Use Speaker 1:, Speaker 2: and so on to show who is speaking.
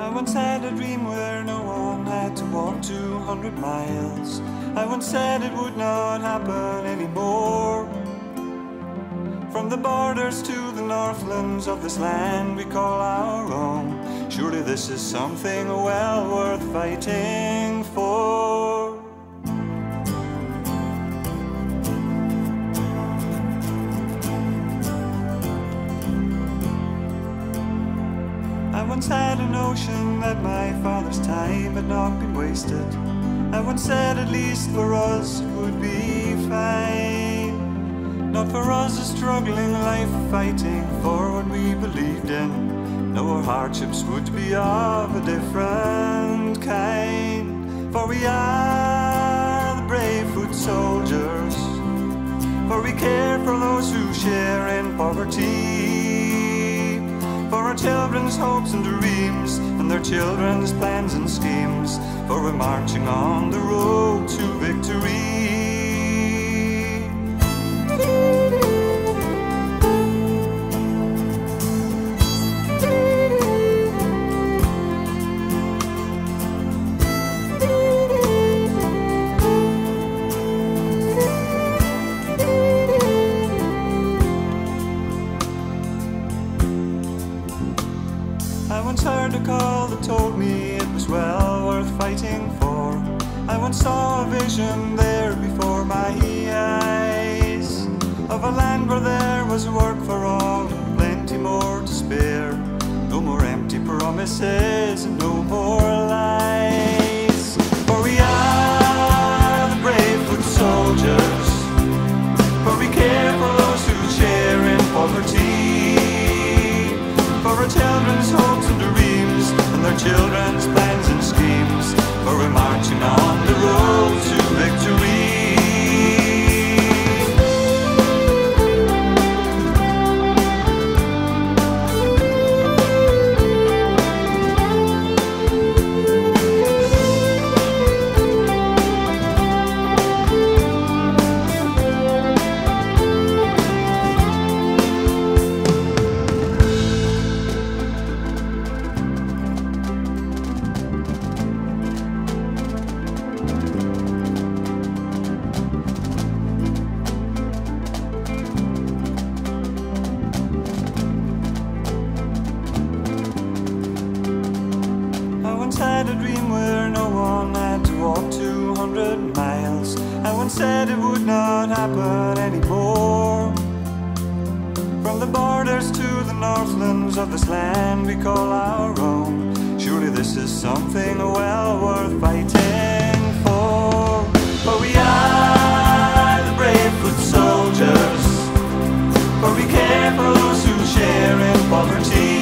Speaker 1: I once had a dream where no one had to walk 200 miles. I once said it would not happen anymore. From the borders to the northlands of this land we call our own. Surely this is something well worth fighting for. I once had a notion that my father's time had not been wasted. I once said at least for us it would be fine. Not for us a struggling life fighting for what we believed in. No, our hardships would be of a different kind. For we are the brave foot soldiers, for we care for those who share in poverty, for our children's hopes and dreams, and their children's plans and schemes, for we're marching on the road to victory. I once heard a call that told me it was well worth fighting for. I once saw a vision there before my eyes, of a land where there was work for all and plenty more to spare. No more empty promises and no more lies. For we are the brave foot soldiers, for we care for those who share in poverty, for our children's hopes and dreams, and their children's plans and schemes, for we're marching on the road to victory. I once had a dream where no one had to walk 200 miles. I once said it would not happen anymore. From the borders to the northlands of this land we call our own. Surely this is something well worth fighting for. For we are the brave foot soldiers, for we care for those who share in poverty,